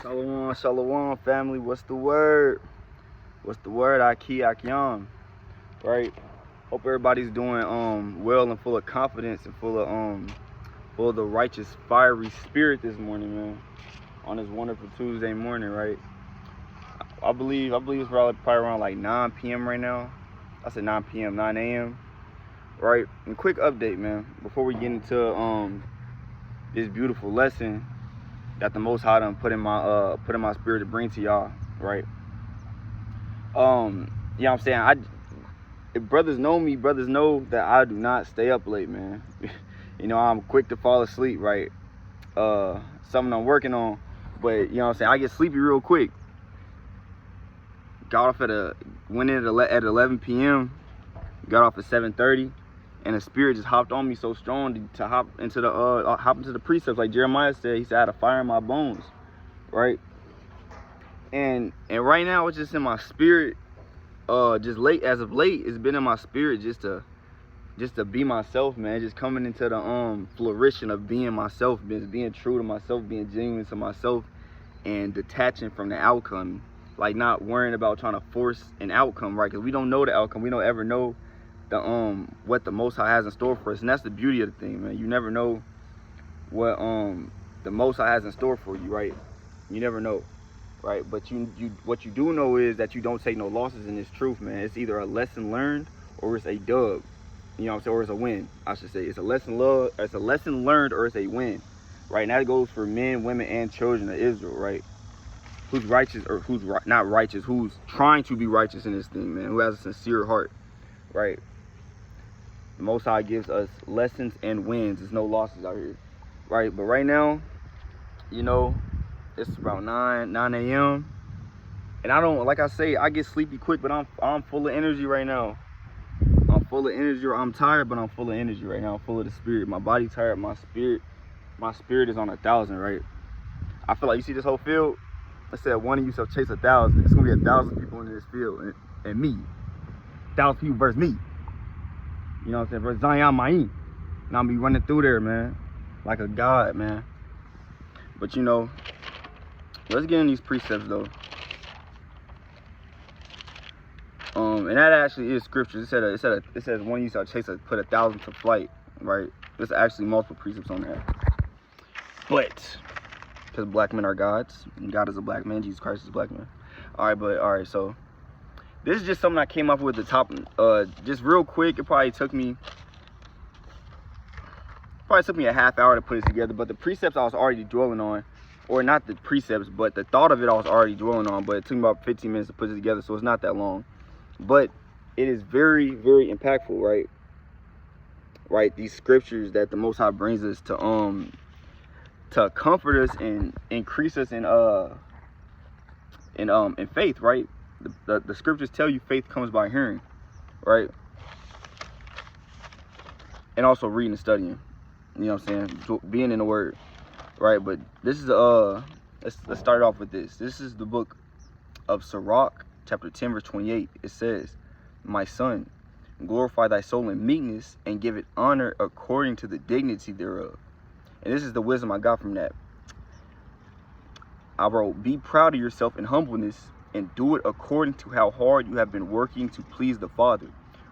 Shalom, shalom, family. What's the word? What's the word? Aki, Akiam. Right? Hope everybody's doing well and full of confidence and full of the righteous, fiery spirit this morning, man. On this wonderful Tuesday morning, right? I believe it's probably around like 9 p.m. right now. I said 9 p.m., 9 a.m. Right? And quick update, man. Before we get into this beautiful lesson that the Most High done put in my spirit to bring to y'all, right? You know what I'm saying? If brothers know me, brothers know that I do not stay up late, man. You know, I'm quick to fall asleep, right? Something I'm working on, but you know what I'm saying? I get sleepy real quick. Got off went in at 11 p.m. Got off at 7:30, and the spirit just hopped on me so strong to hop into the precepts, like Jeremiah said. He said I had a fire in my bones, right? And right now it's just in my spirit. As of late, it's been in my spirit just to be myself, man. Just coming into the flourishing of being myself, being true to myself, being genuine to myself, and detaching from the outcome. Like not worrying about trying to force an outcome, right? Because we don't know the outcome. We don't ever know the what the Most High has in store for us, and that's the beauty of the thing, man. You never know what the Most High has in store for you, right? You never know, right? But what you do know is that you don't take no losses in this truth, man. It's either a lesson learned or it's a dub, you know what I'm saying, or it's a win. I should say it's a lesson learned or it's a win, right? And that goes for men, women, and children of Israel, right? Who's righteous or who's not righteous, who's trying to be righteous in this thing, man, who has a sincere heart, right? The Most High gives us lessons and wins. There's no losses out here, right? But right now, you know, it's around 9 a.m. and I don't, like I say, I get sleepy quick, but I'm full of energy right now. I'm full of energy. I'm tired, but I'm full of energy right now. I'm full of the spirit. My body's tired. My spirit is on 1,000, right? I feel like, you see this whole field? I said one of you shall chase 1,000. It's gonna be 1,000 people in this field, and me. 1,000 people versus me. You know what I'm saying? Versus Zion Ma'im. And I'll be running through there, man, like a god, man. But you know, let's get in these precepts though. And that actually is scripture. It says one you shall chase put 1,000 to flight, right? There's actually multiple precepts on that. But because black men are gods, and God is a black man, Jesus Christ is a black man. All right, so this is just something I came up with at the top, just real quick. It probably took me a half hour to put it together, but the precepts I was already dwelling on, or not the precepts, but the thought of it I was already dwelling on, but it took me about 15 minutes to put it together, so it's not that long. But it is very, very impactful, right? Right, these scriptures that the Most High brings us to comfort us and increase us in faith, right? The scriptures tell you faith comes by hearing, right? And also reading and studying, you know what I'm saying? Being in the word, right? But this is let's start off with this. This is the book of Sirach, chapter 10, verse 28. It says, "My son, glorify thy soul in meekness and give it honor according to the dignity thereof." And this is the wisdom I got from that. I wrote, "Be proud of yourself in humbleness and do it according to how hard you have been working to please the Father,"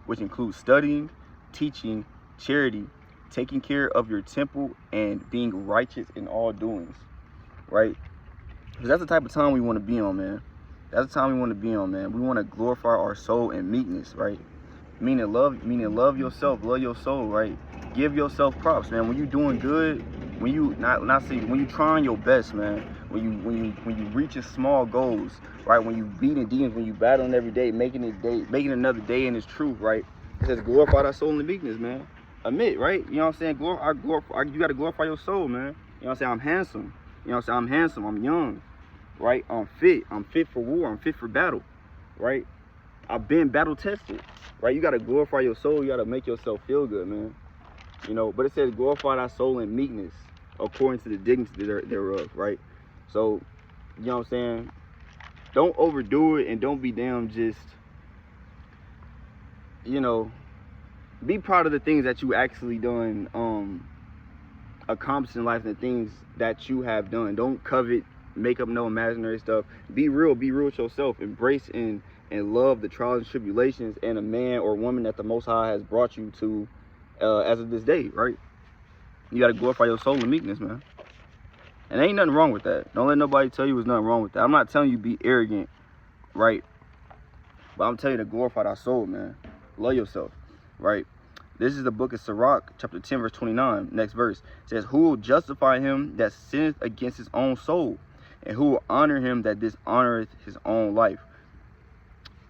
which includes studying, teaching, charity, taking care of your temple, and being righteous in all doings, right? Because that's the type of time we want to be on, man. That's the time we want to be on, man. We want to glorify our soul in meekness, right? Meaning love yourself, love your soul, right? Give yourself props, man. When you're doing good, when you when you trying your best, man. When you reaching small goals, right? When you beating demons, when you battling every day, making another day in His truth, right? It says glorify thy soul in meekness, man. Admit, right? You know what I'm saying? You got to glorify your soul, man. You know what I'm saying? I'm handsome. You know what I'm saying? I'm handsome. I'm young, right? I'm fit for war. I'm fit for battle, right? I've been battle tested, right? You got to glorify your soul. You got to make yourself feel good, man. You know, but it says glorify thy soul in meekness according to the dignity thereof, right? So, you know what I'm saying? Don't overdo it, and don't be damn just, you know, be proud of the things that you actually done, accomplished in life, and the things that you have done. Don't covet make up no imaginary stuff. Be real with yourself. Embrace and love the trials and tribulations and a man or woman that the Most High has brought you to as of this day, right? You got to glorify your soul in meekness, man. And ain't nothing wrong with that. Don't let nobody tell you there's nothing wrong with that. I'm not telling you be arrogant, right? But I'm telling you to glorify thy soul, man. Love yourself, right? This is the book of Sirach, chapter 10, verse 29. Next verse. It says, who will justify him that sinneth against his own soul? And who will honor him that dishonoreth his own life?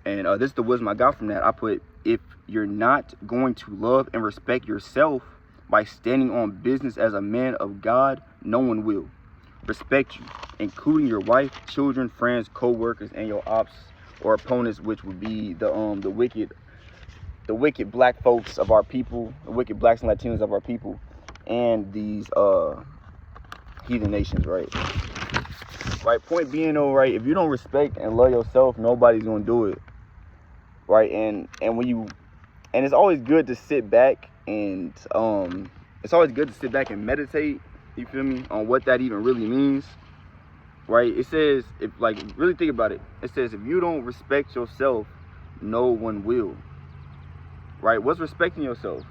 And this is the wisdom I got from that. I put, if you're not going to love and respect yourself by standing on business as a man of God, no one will respect you, including your wife, children, friends, co-workers, and your ops or opponents, which would be the wicked black folks of our people, the wicked blacks and Latinos of our people, and these heathen nations, right? Right. Point being, though, right, if you don't respect and love yourself, nobody's gonna do it, right? And it's always good to sit back and meditate. You feel me? On what that even really means, right? It says, if like really think about it, it says if you don't respect yourself, no one will. Right? What's respecting yourself?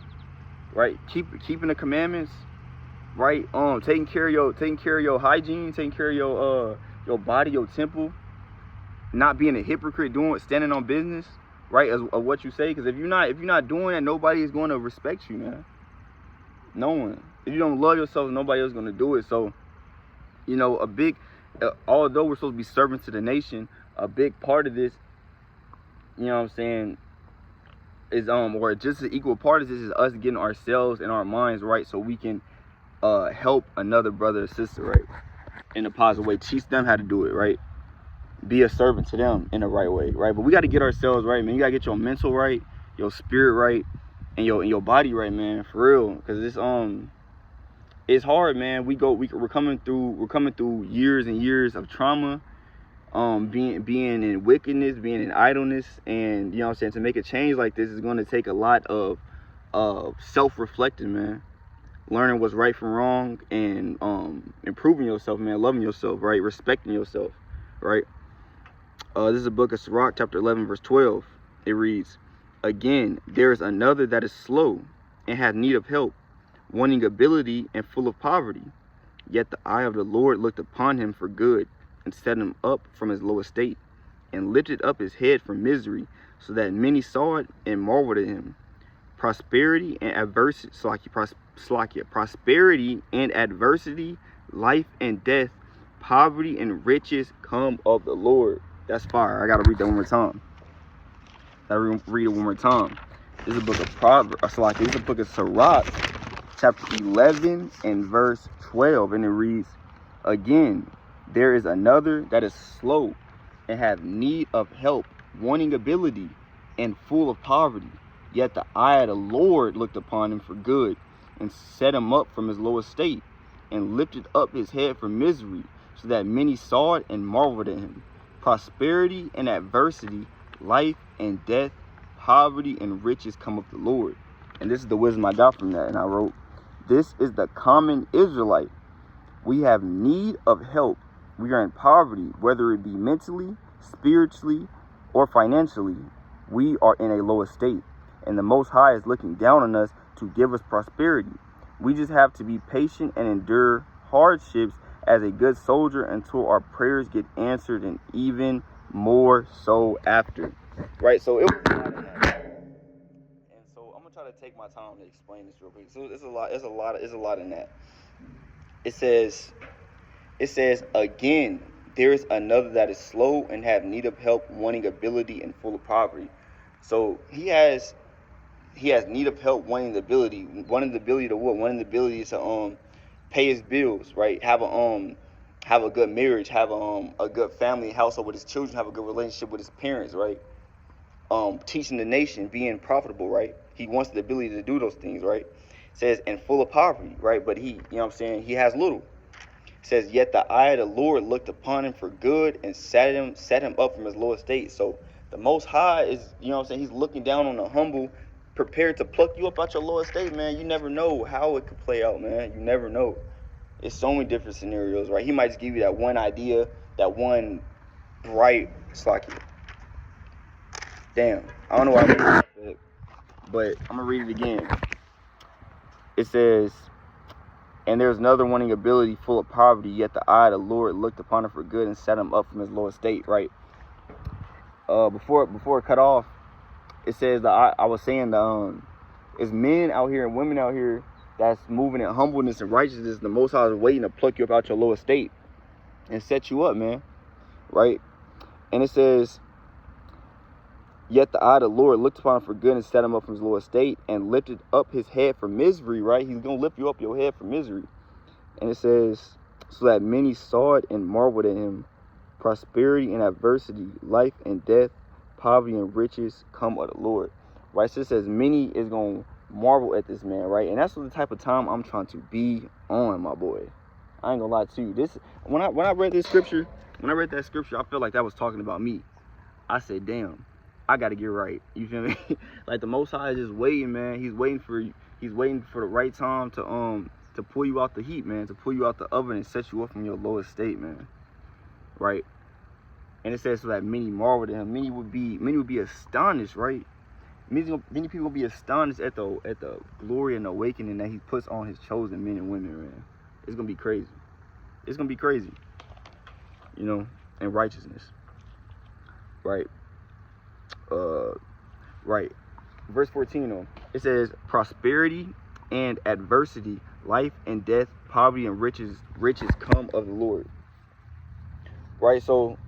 Right? Keeping the commandments, right? Taking care of your hygiene, taking care of your body, your temple, not being a hypocrite, standing on business, right? Of what you say. Because if you're not doing that, nobody is going to respect you, man. No one. If you don't love yourself, nobody else is going to do it. So, you know, although we're supposed to be servants to the nation, a big part of this, you know what I'm saying, is or just an equal part of this is us getting ourselves and our minds right, so we can help another brother or sister, right, in a positive way. Teach them how to do it, right? Be a servant to them in the right way, right? But we got to get ourselves right, man. You got to get your mental right, your spirit right, and your body right, man, for real. Because it's hard, man. We're coming through years and years of trauma, being in wickedness, being in idleness, and you know what I'm saying, to make a change like this is going to take a lot of self-reflecting, man. Learning what's right from wrong, and improving yourself, man. Loving yourself, right? Respecting yourself, right? This is a book of Sirach, chapter 11, verse 12. It reads, again, there is another that is slow and hath need of help, wanting ability and full of poverty. Yet the eye of the Lord looked upon him for good, and set him up from his low estate, and lifted up his head from misery, so that many saw it and marveled at him. Prosperity and adversity, prosperity and adversity, life and death, poverty and riches come of the Lord. That's fire. I gotta read that one more time. Read it one more time. This is a book of Proverbs. This is a book of Sirach, chapter 11 and verse 12, and it reads, again, there is another that is slow and have need of help, wanting ability and full of poverty. Yet the eye of the Lord looked upon him for good, and set him up from his low estate, and lifted up his head from misery, so that many saw it and marveled at him. Prosperity and adversity, life and death, poverty and riches come of the Lord. And this is the wisdom I got from that. And I wrote, this is the common Israelite. We have need of help. We are in poverty, whether it be mentally, spiritually, or financially. We are in a low estate, and the Most High is looking down on us to give us prosperity. We just have to be patient and endure hardships as a good soldier until our prayers get answered, and even more so after. Right? So it was a lot in that. And so I'm gonna try to take my time to explain this real quick. So there's a lot in that. It says again, there is another that is slow and have need of help, wanting ability and full of poverty. So he has need of help, wanting the ability to what? Wanting the ability to pay his bills, right? Have a good marriage, have a good family household with his children, have a good relationship with his parents, right? Teaching the nation, being profitable, right? He wants the ability to do those things, right? It says, and full of poverty, right? But he, you know what I'm saying, he has little. It says, yet the eye of the Lord looked upon him for good, and set him up from his low estate. So the Most High is, you know what I'm saying, he's looking down on the humble, prepared to pluck you up out your low estate, man. You never know how it could play out, man. You never know. It's so many different scenarios, right? He might just give you that one idea, that one bright slocky. Damn, I don't know why I read it, but I'm gonna read it again. It says, and there's another wanting ability full of poverty, yet the eye of the Lord looked upon him for good and set him up from his low estate, right? Before it cut off, it says that I was saying it's men out here and women out here that's moving in humbleness and righteousness. The Most High is waiting to pluck you up out your low estate and set you up, man, right? And it says, yet the eye of the Lord looked upon him for good and set him up from his low estate and lifted up his head from misery, right? He's going to lift you up your head from misery. And it says, so that many saw it and marveled at him. Prosperity and adversity, life and death, poverty and riches come of the Lord, right? So it says many is going to marvel at this man, right? And that's the type of time I'm trying to be on, my boy. I ain't gonna lie to you. This, when I read this scripture, I felt like that was talking about me. I said, damn, I gotta get right. You feel me? Like the Most High is just waiting, man. He's waiting for you. He's waiting for the right time to pull you out the heat, man, to pull you out the oven and set you up from your lowest state, man. Right? And it says so that many marveled at him. Many would be astonished, right? Many people will be astonished at the glory and awakening that he puts on his chosen men and women, man. It's gonna be crazy. It's gonna be crazy. You know, and righteousness. Right. Right. Verse 14 though. It says prosperity and adversity, life and death, poverty and riches come of the Lord. Right? So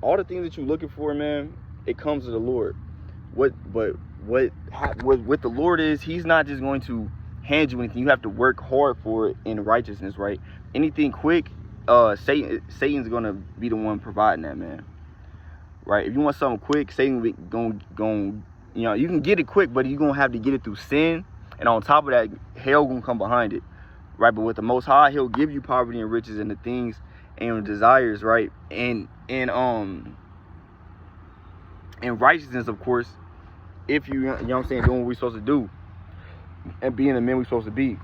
all the things that you're looking for, man, it comes to the Lord. What with the Lord is, he's not just going to hand you anything. You have to work hard for it in righteousness, right? Anything quick, Satan's gonna be the one providing that, man. Right? If you want something quick, Satan going, you know, you can get it quick, but you're gonna have to get it through sin, and on top of that, hell gonna come behind it, right? But with the Most High, he'll give you poverty and riches and the things and your desires, right? And righteousness, of course, if you know what I'm saying, doing what we're supposed to do and being the men we're supposed to be,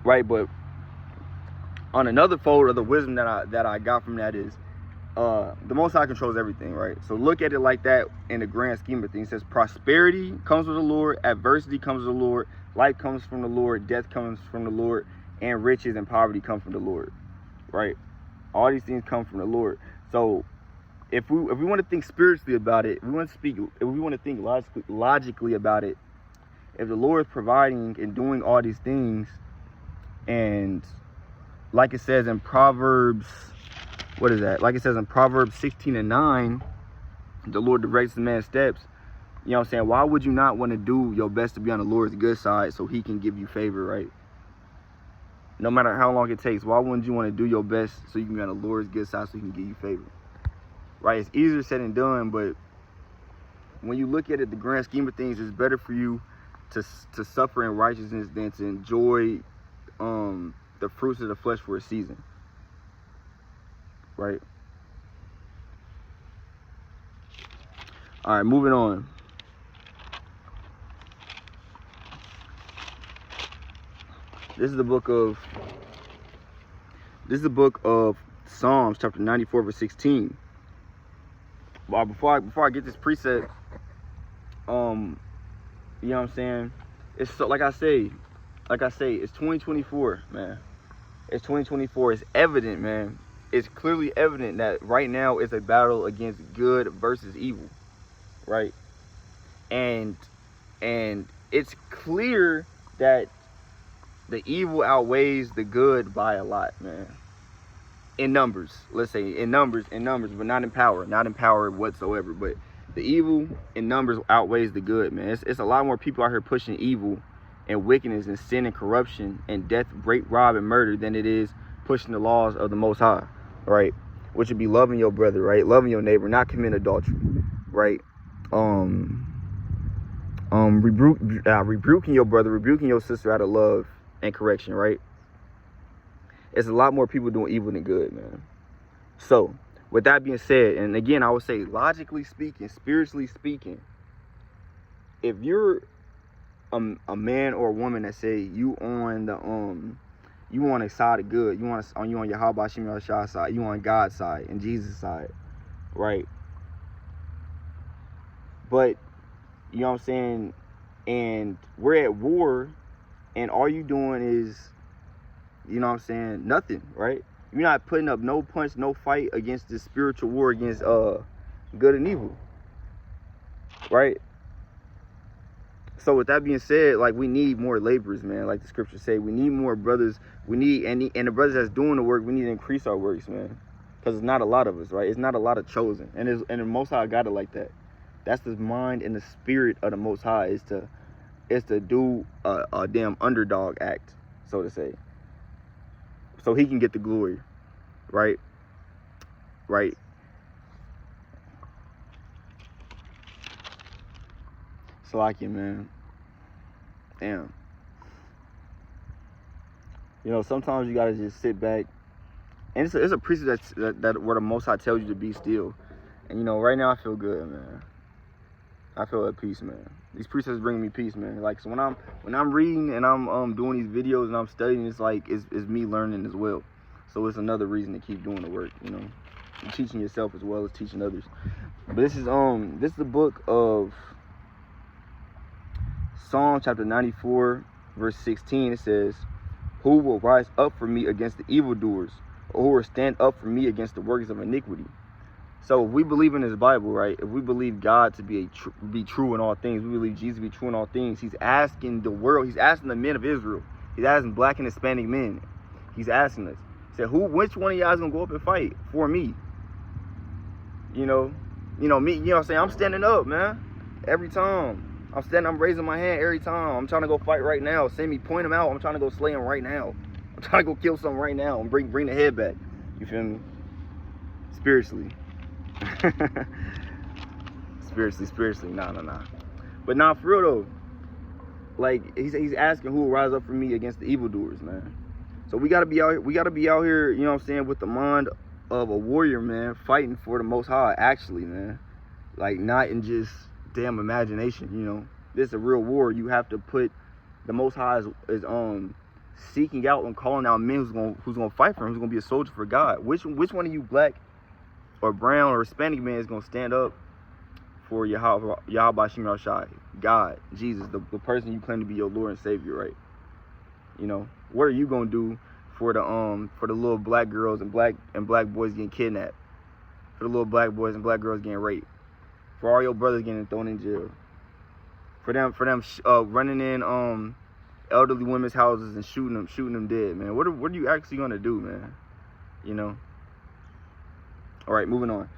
right? But on another fold of the wisdom that I got from that is, the Most High controls everything, right? So look at it like that in the grand scheme of things. It says prosperity comes with the Lord, adversity comes with the Lord, life comes from the Lord, death comes from the Lord, and riches and poverty come from the Lord, right? All these things come from the Lord. So if we want to think spiritually about it, if we want to think logically about it, if the Lord is providing and doing all these things, and like it says in Proverbs, what is that? Like it says in Proverbs 16:9, the Lord directs the man's steps. You know what I'm saying? Why would you not want to do your best to be on the Lord's good side so he can give you favor, right? No matter how long it takes, why wouldn't you want to do your best so you can be on the Lord's good side so he can give you favor? Right? It's easier said than done, but when you look at it, the grand scheme of things, it's better for you to suffer in righteousness than to enjoy the fruits of the flesh for a season. Right? All right, moving on. This is the book of Psalms, chapter 94, verse 16. Well, before I get this precept, you know what I'm saying? It's so, like I say, it's 2024, man. It's 2024. It's evident, man. It's clearly evident that right now it's a battle against good versus evil, right? And it's clear that the evil outweighs the good by a lot, man. In numbers, let's say in numbers, but not in power whatsoever. But the evil in numbers outweighs the good, man. It's a lot more people out here pushing evil and wickedness and sin and corruption and death, rape, rob, and murder than it is pushing the laws of the Most High, right? Which would be loving your brother, right? Loving your neighbor, not committing adultery, right? Rebuking your brother, rebuking your sister out of love and correction, right? It's a lot more people doing evil than good, man. So, with that being said, and again, I would say, logically speaking, spiritually speaking, if you're a man or a woman that say you on You on a side of good. You on Yahweh Shem Yahshua side. You on God's side and Jesus' side, right? But you know what I'm saying? And we're at war, and all you doing is, you know what I'm saying, nothing, right? You're not putting up no punch, no fight against this spiritual war against good and evil, right? So with that being said, like, we need more laborers, man. Like the scriptures say, we need more brothers. We need, and the brothers that's doing the work, we need to increase our works, man. Because it's not a lot of us, right? It's not a lot of chosen. And the Most High got it like that. That's the mind and the spirit of the Most High, is to do a damn underdog act, so to say, so he can get the glory, right? Right. Salakia, man. Damn. You know, sometimes you gotta just sit back, and it's a precept that where the Most High tells you to be still. And you know, right now I feel good, man. I feel at peace, man. These precepts bring me peace, man. Like, so when I'm reading and I'm doing these videos and I'm studying, it's like it's me learning as well. So it's another reason to keep doing the work, you know. You're teaching yourself as well as teaching others. But this is the book of Psalm chapter 94, verse 16. It says, "Who will rise up for me against the evildoers, or who will stand up for me against the workers of iniquity?" So if we believe in this Bible, right? If we believe God to be true in all things, we believe Jesus to be true in all things. He's asking the world. He's asking the men of Israel. He's asking Black and Hispanic men. He's asking us. He said, which one of y'all is gonna go up and fight for me? You know me. You know what I'm saying? I'm standing up, man. Every time I'm raising my hand every time. I'm trying to go fight right now. Send me, point him out. I'm trying to go slay him right now. I'm trying to go kill something right now and bring the head back. You feel me? Spiritually. spiritually, nah. But nah, for real though, like he's asking who will rise up for me against the evildoers, man. So we gotta be out here, you know what I'm saying, with the mind of a warrior, man, fighting for the Most High, actually, man. Like, not in just damn imagination, you know. This is a real war. You have to put the Most High is seeking out and calling out men who's gonna fight for him, who's gonna be a soldier for God. Which one of you Black or brown or Hispanic man is gonna stand up for Yahweh Shem Yahshua, God, Jesus, the person you claim to be your Lord and Savior, right? You know, what are you gonna do for the little black girls and black boys getting kidnapped, for the little black boys and black girls getting raped, for all your brothers getting thrown in jail, for them running in elderly women's houses and shooting them dead, man? What are you actually gonna do, man? You know. All right, moving on.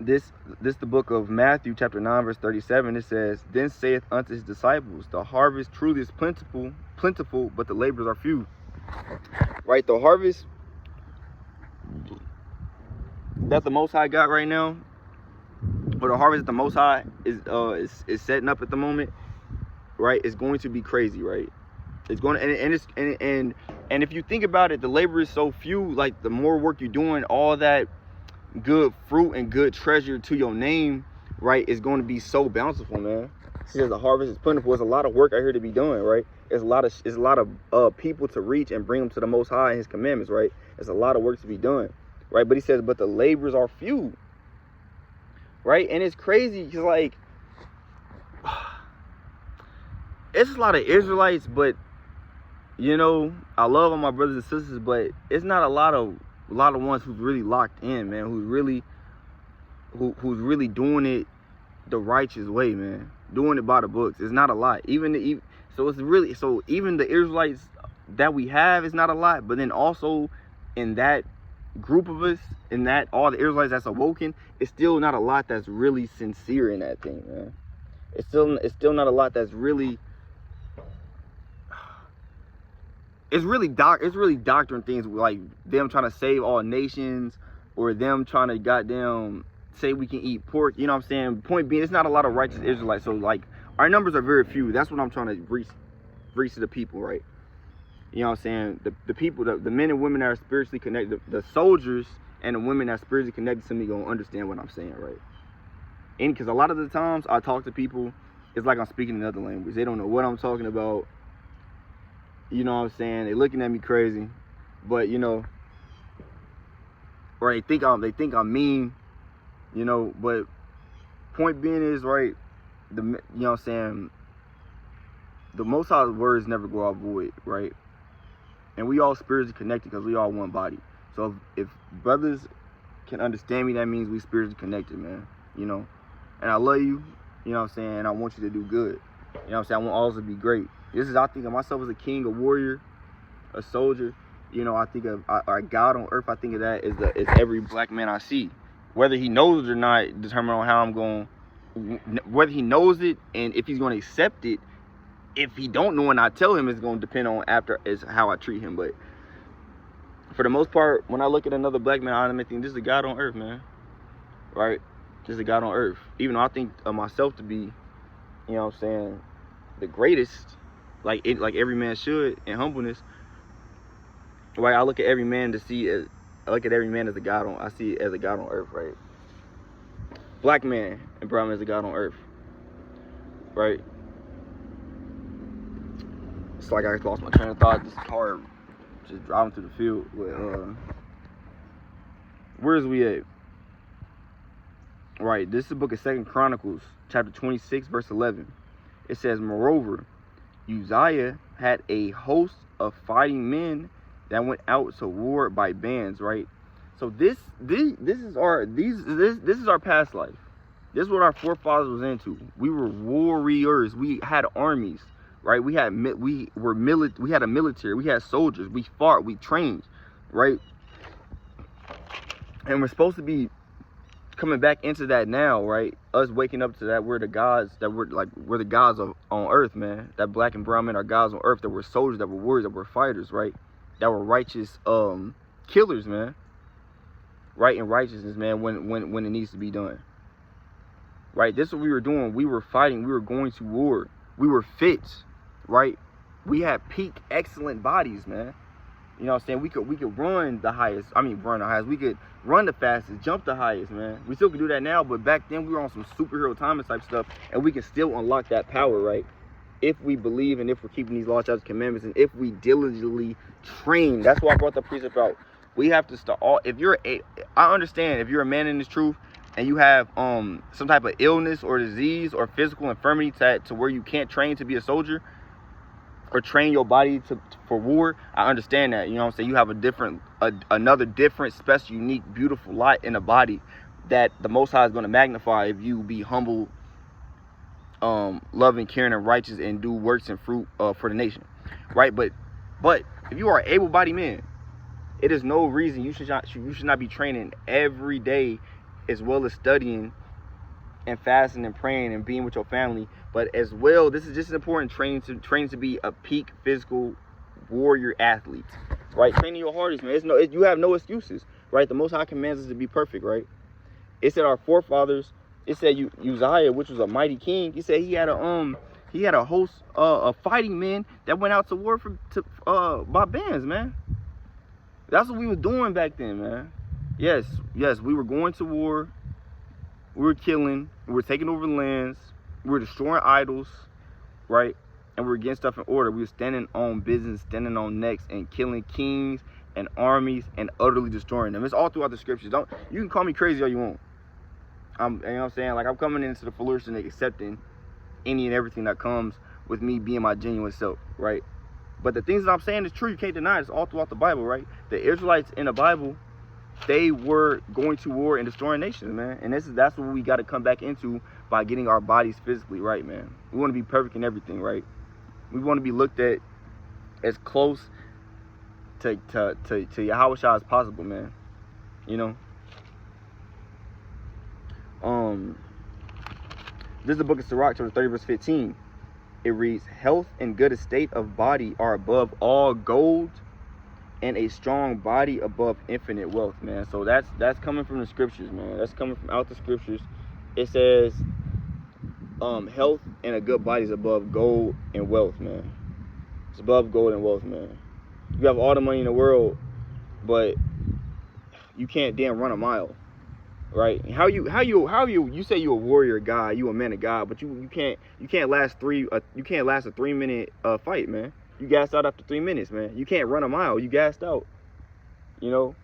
This the book of Matthew chapter 9 verse 37. It says, "Then saith unto his disciples, the harvest truly is plentiful, but the laborers are few." Right, the harvest that the Most High got right now, or the harvest that the Most High is setting up at the moment, right, is going to be crazy, right? It's going to, and if you think about it, the labor is so few. Like, the more work you're doing, all that good fruit and good treasure to your name, right, is going to be so bountiful, man. It says the harvest is plentiful. There's a lot of work out here to be done, right? There's a lot of people to reach and bring them to the Most High and His commandments, right? There's a lot of work to be done, right? But he says, but the laborers are few, right? And it's crazy because, like, it's a lot of Israelites, but you know, I love all my brothers and sisters, but it's not a lot of ones who's really locked in, man, who's really doing it the righteous way, man, doing it by the books. It's not a lot. Even the Israelites that we have is not a lot, but then also in that group of us, in that all the Israelites that's awoken, it's still not a lot that's really sincere in that thing, man. It's still not a lot that's really. It's really doctrine things, like them trying to save all nations, or them trying to goddamn say we can eat pork. You know what I'm saying? Point being, it's not a lot of righteous Israelites. So, like, our numbers are very few. That's what I'm trying to reach to the people, right? You know what I'm saying? The people, the men and women that are spiritually connected, the soldiers and the women that are spiritually connected to me gonna understand what I'm saying, right? And because a lot of the times I talk to people, it's like I'm speaking another language. They don't know what I'm talking about. You know what I'm saying? They looking at me crazy, but you know, or they think I'm mean, you know. But point being is, right, you know what I'm saying, the Most High's words never go out void, right? And we all spiritually connected because we all one body. So if brothers can understand me, that means we spiritually connected, man. You know, and I love you. You know what I'm saying? And I want you to do good. You know what I'm saying? I want all to be great. I think of myself as a king, a warrior, a soldier. You know, I think of our God on earth. I think of that as every black man I see, whether he knows it or not, determine on how I'm going. Whether he knows it and if he's going to accept it. If he don't know and I tell him, it's going to depend on after is how I treat him. But for the most part, when I look at another black man, I automatically think this is a God on earth, man. Right? This is a God on earth. Even though I think of myself to be, you know what I'm saying, the greatest, like every man should, in humbleness. Right? I look at every man as a God on. I see it as a God on earth, right? Black man and brown man is a God on earth, right? It's like I lost my train of thought. This car just driving through the field. But where's we at? Right, this is the book of 2 Chronicles, chapter 26, verse 11. It says, moreover, Uzziah had a host of fighting men that went out to war by bands, right? So this is our past life. This is what our forefathers was into. We were warriors. We had armies. Right, we had a military, we had soldiers, we fought, we trained, right? And we're supposed to be coming back into that now, right? Us waking up to that we're the gods, we're the gods on earth, man. That black and brown men are gods on earth, that we're soldiers, that we're warriors, that we're fighters, right? That were righteous killers, man. Right, and righteousness, man, when it needs to be done. Right, this is what we were doing. We were fighting, we were going to war, we were fit. Right, we had peak excellent bodies, man. You know what I'm saying? We could run the highest. We could run the fastest, jump the highest, man. We still can do that now, but back then we were on some superhero timing type stuff, and we can still unlock that power, right? If we believe and if we're keeping these laws, statutes, commandments, and if we diligently train. That's why I brought the precept out. We have to start. I understand if you're a man in this truth and you have some type of illness or disease or physical infirmity to where you can't train to be a soldier, or train your body for war, I understand that. You know what I'm saying? You have another different, special, unique, beautiful light in the body that the Most High is going to magnify if you be humble, loving, caring, and righteous, and do works and fruit for the nation, right? But if you are an able-bodied man, it is no reason you should not be training every day, as well as studying and fasting and praying and being with your family. But as well, this is just as important, training to be a peak physical warrior athlete, right? Training your hardest, man. You have no excuses, right? The Most High commands us to be perfect, right? It said our forefathers. It said Uzziah, which was a mighty king. He said he had a host of fighting men that went out to war by bands, man. That's what we were doing back then, man. Yes, we were going to war. We were killing. We were taking over lands. We were destroying idols, right? And we were getting stuff in order. We were standing on business, standing on necks, and killing kings and armies and utterly destroying them. It's all throughout the scriptures. You can call me crazy all you want. You know what I'm saying? Like, I'm coming into the fruition and accepting any and everything that comes with me being my genuine self, right? But the things that I'm saying is true. You can't deny it. It's all throughout the Bible, right? The Israelites in the Bible, they were going to war and destroying nations, man. And that's what we got to come back into by getting our bodies physically right, man. We want to be perfect in everything, right? We want to be looked at as close to Yahweh Shah as possible, man. You know? This is the book of Sirach, chapter 30, verse 15. It reads, health and good estate of body are above all gold, and a strong body above infinite wealth, man. So that's coming from the scriptures, man. That's coming from out the scriptures. It says health and a good body is above gold and wealth, man. It's above gold and wealth, man. You have all the money in the world, but you can't damn run a mile, right? You say you're a warrior God, you a man of God, but you can't last a 3-minute fight, man. You gassed out after 3 minutes, man. You can't run a mile. You gassed out. You know.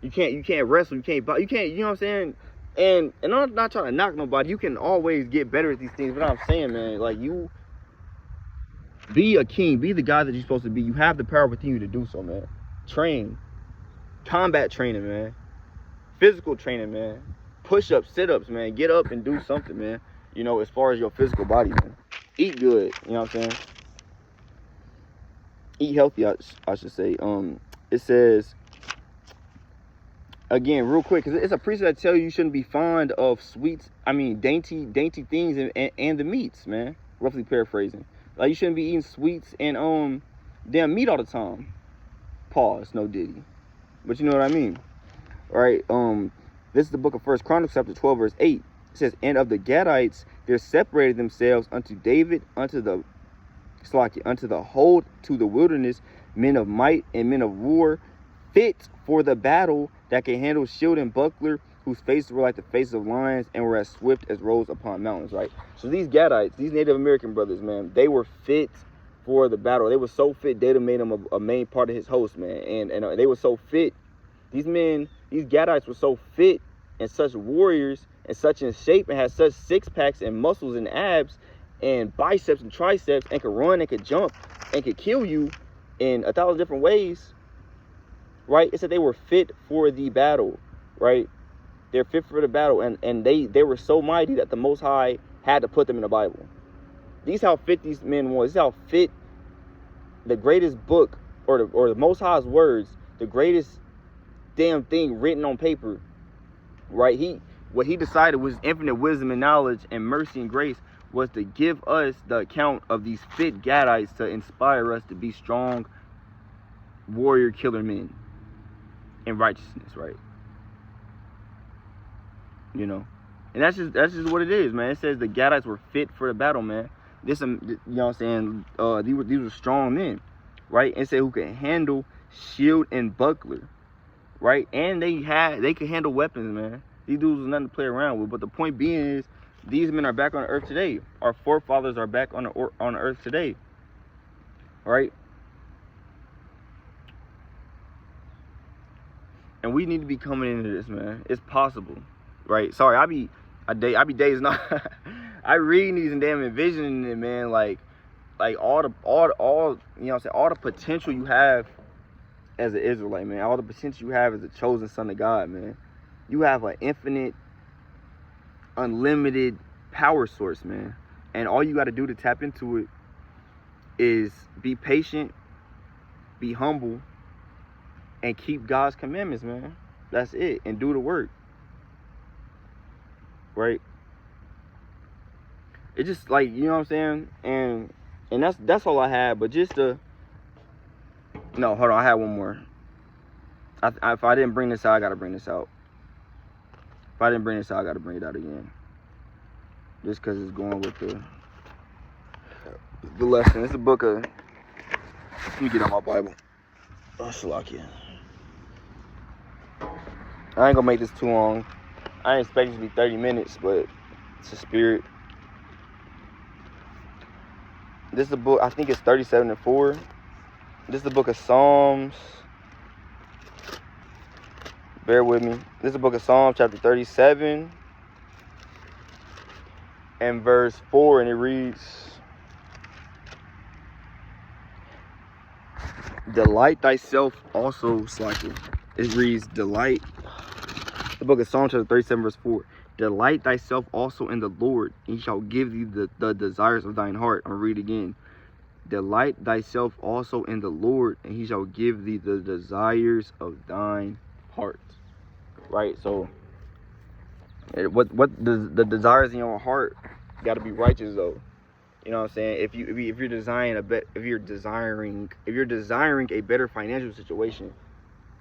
You can't wrestle. You can't. You know what I'm saying? And I'm not trying to knock nobody. You can always get better at these things. But I'm saying, man, like, you be a king. Be the guy that you're supposed to be. You have the power within you to do so, man. Train. Combat training, man. Physical training, man. Push-ups, sit-ups, man. Get up and do something, man. You know, as far as your physical body, man. Eat good. You know what I'm saying? Eat healthy, I should say. It says, again, real quick, because it's a precept that tell you shouldn't be fond of sweets. I mean, dainty things and the meats, man. Roughly paraphrasing. Like, you shouldn't be eating sweets and damn meat all the time. Pause. No diddy. But you know what I mean. All right. This is the book of 1 Chronicles, chapter 12, verse 8. It says, and of the Gadites there separated themselves unto David, unto the hold to the wilderness, men of might and men of war, fit for the battle, that can handle shield and buckler, whose faces were like the faces of lions and were as swift as roes upon mountains. Right. So these Gadites, these Native American brothers, man, they were fit for the battle. They were so fit, David made them a main part of his host, man. And they were so fit. These Gadites were so fit and such warriors and such in shape and had such six packs and muscles and abs and biceps and triceps and could run and could jump and could kill you in 1,000 different ways, right? It said they were fit for the battle, right? They're fit for the battle, and they were so mighty that the Most High had to put them in the Bible. These how fit these men were. This is how fit the greatest book or the Most High's words, the greatest damn thing written on paper, right? What he decided was infinite wisdom and knowledge and mercy and grace was to give us the account of these fit Gadites to inspire us to be strong warrior killer men in righteousness, right? You know, and that's just what it is, man. It says the Gadites were fit for the battle, man. This, you know what I'm saying? These were strong men, right? And say who could handle shield and buckler, right? And they could handle weapons, man. These dudes was nothing to play around with. But the point being is, these men are back on earth today. Our forefathers are back on the earth today, right? And we need to be coming into this, man. It's possible, right? Sorry, I be days not. I reading these and damn envisioning it, man. Like all you know what I'm saying, all the potential you have as an Israelite, man. All the potential you have as a chosen son of God, man. You have an infinite, unlimited power source, man. And all you got to do to tap into it is be patient, be humble, and keep God's commandments, man. That's it. And do the work, right? It's just like, you know what I'm saying? And that's all I had. But just no, hold on, I had one more. If I didn't bring this out, I gotta bring this out. If I didn't bring this out, I gotta bring it out again. Just because it's going with the lesson. It's a book of. Let me get out my Bible. Oh, Shalakia. I ain't gonna make this too long. I ain't expect it to be 30 minutes, but it's a spirit. This is a book, I think it's 37:4. This is the book of Psalms. Bear with me. This is the book of Psalms, chapter 37 and verse 4, and it reads, delight thyself also, Slacky. It reads, delight. The book of Psalms, chapter 37, verse 4. Delight thyself also in the Lord, and he shall give thee the desires of thine heart. I'm going to read again. Delight thyself also in the Lord, and he shall give thee the desires of thine heart. Right? So, what the desires in your heart got to be righteous, though. You know what I'm saying? If you're desiring a better financial situation,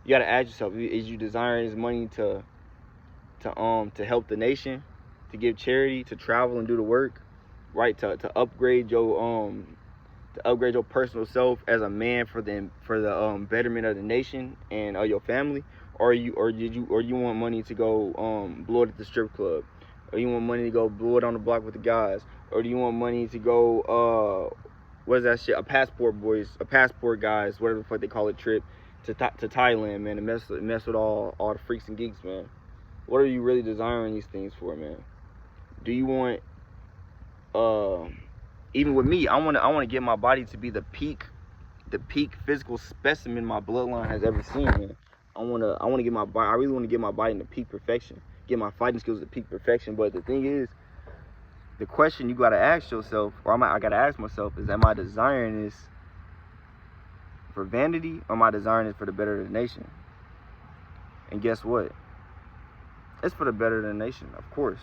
you got to ask yourself: is you desiring this money to help the nation, to give charity, to travel and do the work, right? To upgrade your personal self as a man for the betterment of the nation and your family, or you want money to go blow it at the strip club, Or you want money to go blow it on the block with the guys? Or do you want money to go, what is that shit? A passport guys, whatever the fuck they call it, trip to Thailand, man, and mess with all the freaks and geeks, man. What are you really desiring these things for, man? Do you want, even with me, I want to get my body to be the peak physical specimen my bloodline has ever seen, man. I want to get my body. I really want to get my body into peak perfection. Get my fighting skills to peak perfection. But the thing is, the question you gotta ask yourself, or I gotta ask myself, is: am I desiring this for vanity, or am I desiring it for the better of the nation? And guess what? It's for the better of the nation, of course.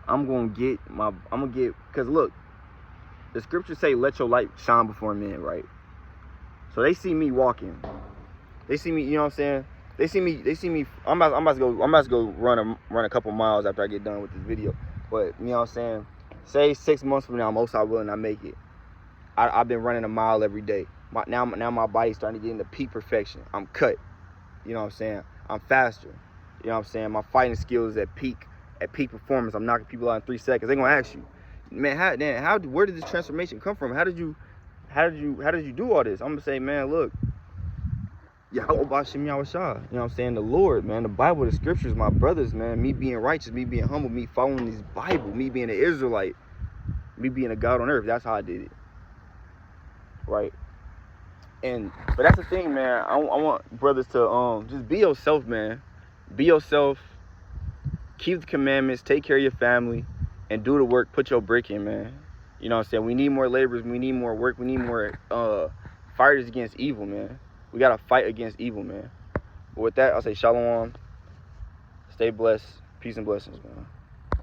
Because look, the scriptures say, "Let your light shine before men," right? So they see me walking. They see me, you know what I'm saying? They see me. I'm about to go run a couple miles after I get done with this video. But you know what I'm saying? Say 6 months from now, most I will and I make it. I've been running a mile every day. Now my body's starting to get into peak perfection. I'm cut. You know what I'm saying? I'm faster. You know what I'm saying? My fighting skills at peak performance. I'm knocking people out in 3 seconds. They're gonna ask you, man, where did this transformation come from? How did you do all this? I'm gonna say, man, look, Yahweh Bashim Yahweh. You know what I'm saying? The Lord, man, the Bible, the scriptures, my brothers, man, me being righteous, me being humble, me following this Bible, me being an Israelite, me being a God on earth. That's how I did it. Right? But that's the thing, man. I want brothers to just be yourself, man. Be yourself. Keep the commandments. Take care of your family, and do the work. Put your brick in, man. You know what I'm saying? We need more laborers. We need more work. We need more fighters against evil, man. We gotta fight against evil, man. But with that, I'll say shalom. Stay blessed. Peace and blessings, man.